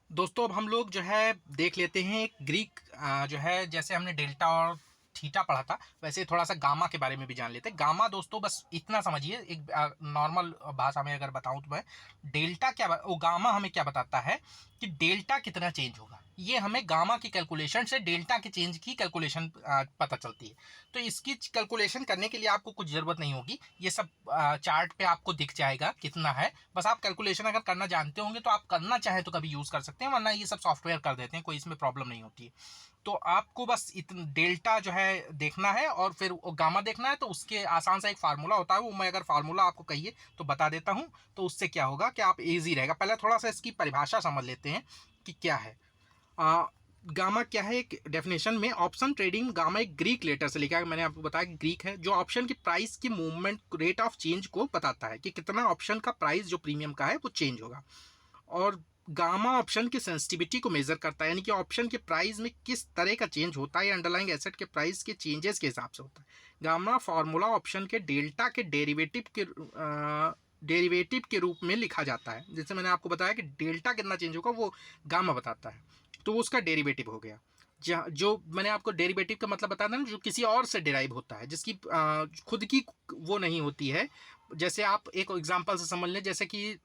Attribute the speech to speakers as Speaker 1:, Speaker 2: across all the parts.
Speaker 1: दोस्तों अब हम लोग जो है देख लेते हैं एक ग्रीक जो है जैसे हमने डेल्टा और थीटा पढ़ा था वैसे थोड़ा सा गामा के बारे में भी जान लेते हैं। गामा दोस्तों बस इतना समझिए, एक नॉर्मल भाषा में अगर बताऊं तो मैं डेल्टा क्या वो गामा हमें क्या बताता है कि डेल्टा कितना चेंज होगा। ये हमें गामा की कैलकुलेशन से डेल्टा के चेंज की कैलकुलेशन पता चलती है। तो इसकी कैलकुलेशन करने के लिए आपको कुछ ज़रूरत नहीं होगी, ये सब चार्ट पे आपको दिख जाएगा कितना है। बस आप कैलकुलेशन अगर करना जानते होंगे तो आप करना चाहें तो कभी यूज़ कर सकते हैं, वरना ये सब सॉफ्टवेयर कर देते हैं, कोई इसमें प्रॉब्लम नहीं होती है। तो आपको बस इतना डेल्टा जो है देखना है और फिर गामा देखना है। तो उसके आसान सा एक फार्मूला होता है, वो मैं अगर फार्मूला आपको कहिए तो बता देता हूँ। तो उससे क्या होगा कि आप ईजी रहेगा। पहले थोड़ा सा इसकी परिभाषा समझ लेते हैं कि क्या है। गामा क्या है। एक डेफिनेशन में ऑप्शन ट्रेडिंग गामा एक ग्रीक लेटर से लिखा है, मैंने आपको बताया कि ग्रीक है, जो ऑप्शन की प्राइस की मूवमेंट रेट ऑफ चेंज को बताता है कि कितना ऑप्शन का प्राइस जो प्रीमियम का है वो चेंज होगा। और गामा ऑप्शन की सेंसिटिविटी को मेजर करता है, यानी कि ऑप्शन के प्राइस में किस तरह का चेंज होता है अंडरलाइंग एसेट के प्राइस के चेंजेस के हिसाब से होता है। गामा फॉर्मूला ऑप्शन के डेल्टा के डेरिवेटिव के रूप में लिखा जाता है। जैसे मैंने आपको बताया कि डेल्टा कितना चेंज होगा वो गामा बताता है, तो उसका डेरिवेटिव हो गया। जो मैंने आपको डेरिवेटिव का मतलब बताया था ना, जो किसी और से डिराइव होता है, जिसकी खुद की वो नहीं होती है। जैसे आप एक एग्जांपल से समझ लें, जैसे कि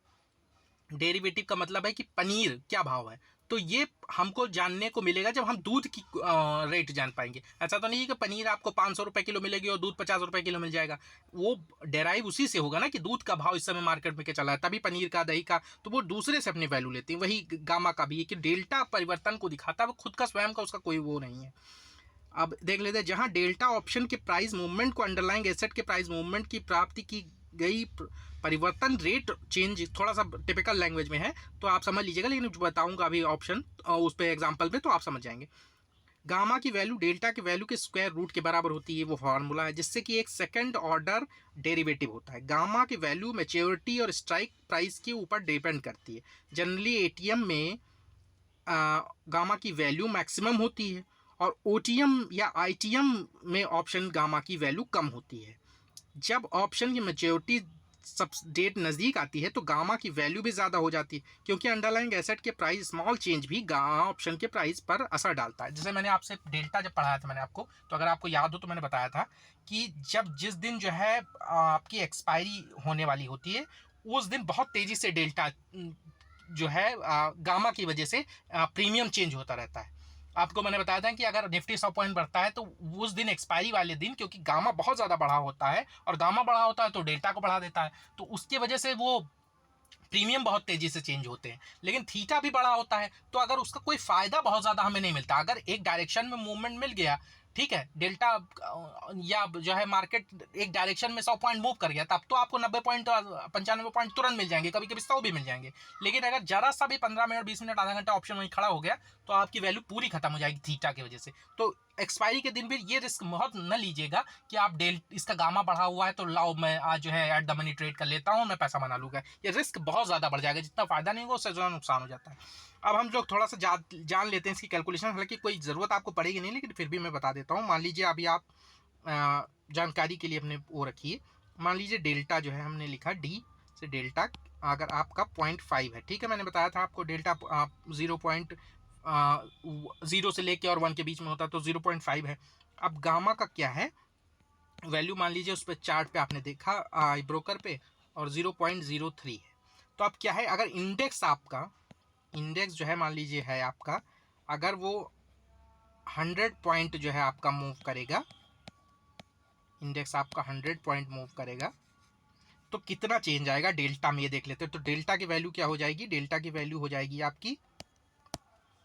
Speaker 1: डेरिवेटिव का मतलब है कि पनीर क्या भाव है। तो ये हमको जानने को मिलेगा जब हम दूध की रेट जान पाएंगे। ऐसा तो नहीं है कि पनीर आपको 500 रुपये किलो मिलेगी और दूध 50 रुपये किलो मिल जाएगा। वो डेराइव उसी से होगा ना कि दूध का भाव इस समय मार्केट में क्या चला है, तभी पनीर का दही का, तो वो दूसरे से अपनी वैल्यू लेते हैं। वही गामा का भी है कि डेल्टा परिवर्तन को दिखाता है, वो खुद का स्वयं का उसका कोई वो नहीं है। अब देख लेते हैं, जहां डेल्टा ऑप्शन के प्राइस मूवमेंट को अंडरलाइंग एसेट के प्राइस मूवमेंट की प्राप्ति की गई परिवर्तन रेट चेंज थोड़ा सा टिपिकल लैंग्वेज में है तो आप समझ लीजिएगा, लेकिन बताऊंगा अभी ऑप्शन उस पर एग्जाम्पल पे तो आप समझ जाएंगे। गामा की वैल्यू डेल्टा की वैल्यू के स्क्वायर रूट के बराबर होती है, वो फार्मूला है जिससे कि एक सेकंड ऑर्डर डेरिवेटिव होता है। गामा की वैल्यू मैच्योरिटी और स्ट्राइक प्राइस के ऊपर डिपेंड करती है। जनरली एटीएम में गामा की वैल्यू मैक्सिमम होती है और ओटीएम या आईटीएम में ऑप्शन गामा की वैल्यू कम होती है। जब ऑप्शन की मेच्योरिटी सब डेट नज़दीक आती है तो गामा की वैल्यू भी ज़्यादा हो जाती है, क्योंकि अंडरलाइंग एसेट के प्राइस स्मॉल चेंज भी गामा ऑप्शन के प्राइस पर असर डालता है। जैसे मैंने आपसे डेल्टा जब पढ़ाया था मैंने आपको, तो अगर आपको याद हो तो मैंने बताया था कि जब जिस दिन जो है आपकी एक्सपायरी होने वाली होती है उस दिन बहुत तेज़ी से डेल्टा जो है गामा की वजह से प्रीमियम चेंज होता रहता है। आपको मैंने बताया था कि अगर निफ्टी 100 पॉइंट बढ़ता है तो उस दिन एक्सपायरी वाले दिन, क्योंकि गामा बहुत ज़्यादा बढ़ा होता है और गामा बढ़ा होता है तो डेल्टा को बढ़ा देता है, तो उसकी वजह से वो प्रीमियम बहुत तेजी से चेंज होते हैं। लेकिन थीटा भी बड़ा होता है तो अगर उसका कोई फायदा बहुत ज़्यादा हमें नहीं मिलता। अगर एक डायरेक्शन में मूवमेंट मिल गया, ठीक है, डेल्टा या जो है मार्केट एक डायरेक्शन में 100 पॉइंट मूव कर गया, तब तो आपको 90 पॉइंट 95 पॉइंट तुरंत मिल जाएंगे, कभी कभी 100 भी मिल जाएंगे। लेकिन अगर जरा सा भी 15 मिनट 20 मिनट आधा घंटा ऑप्शन वहीं खड़ा हो गया तो आपकी वैल्यू पूरी खत्म हो जाएगी थीटा की वजह से। तो एक्सपायरी के दिन भी ये रिस्क बहुत न लीजिएगा कि आप इसका गामा बढ़ा हुआ है तो लाओ मैं आज जो है एट द मनी ट्रेड कर लेता हूँ, मैं पैसा बना लूँगा। ये रिस्क बहुत ज़्यादा बढ़ जाएगा, जितना फ़ायदा नहीं होगा उससे ज़्यादा नुकसान हो जाता है। अब हम लोग थोड़ा सा जान लेते हैं इसकी कैलकुलेशन। हालांकि कोई ज़रूरत आपको पड़ेगी नहीं, लेकिन फिर भी मैं बता देता हूँ। मान लीजिए अभी आप जानकारी के लिए अपने वो रखिए। मान लीजिए डेल्टा जो है हमने लिखा डी से डेल्टा, अगर आपका 0.5 है, ठीक है, मैंने बताया था आपको डेल्टा 0 से लेके और 1 के बीच में होता है तो 0.5 है। अब गामा का क्या है वैल्यू, मान लीजिए उस पर चार्ट पे आपने देखा ब्रोकर पे, और 0.03 है। तो अब क्या है, अगर इंडेक्स जो है मान लीजिए है आपका, अगर वो 100 पॉइंट जो है आपका मूव करेगा, इंडेक्स आपका 100 पॉइंट मूव करेगा तो कितना चेंज आएगा डेल्टा में, ये देख लेते हैं। तो डेल्टा की वैल्यू क्या हो जाएगी, डेल्टा की वैल्यू हो जाएगी आपकी,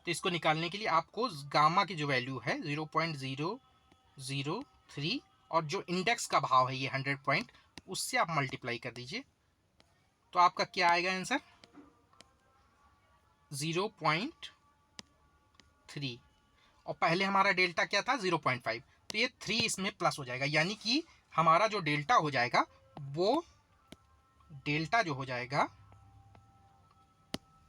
Speaker 1: तो इसको निकालने के लिए आपको गामा की जो वैल्यू है 0.003 और जो इंडेक्स का भाव है ये 100 पॉइंट, उससे आप मल्टीप्लाई कर दीजिए तो आपका क्या आएगा आंसर 0.3। और पहले हमारा डेल्टा क्या था 0.5, तो ये 3 इसमें प्लस हो जाएगा, यानी कि हमारा जो डेल्टा हो जाएगा वो डेल्टा जो हो जाएगा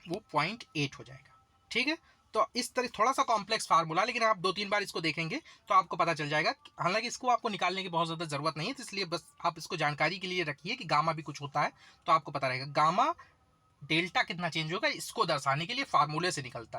Speaker 1: वो 0.8 हो जाएगा। ठीक है, तो इस तरह थोड़ा सा कॉम्प्लेक्स फार्मूला, लेकिन आप 2-3 बार इसको देखेंगे तो आपको पता चल जाएगा। हालांकि इसको आपको निकालने की बहुत ज़्यादा ज़रूरत नहीं है, तो इसलिए बस आप इसको जानकारी के लिए रखिए कि गामा भी कुछ होता है तो आपको पता रहेगा। गामा डेल्टा कितना चेंज होगा इसको दर्शाने के लिए फार्मूले से निकलता है।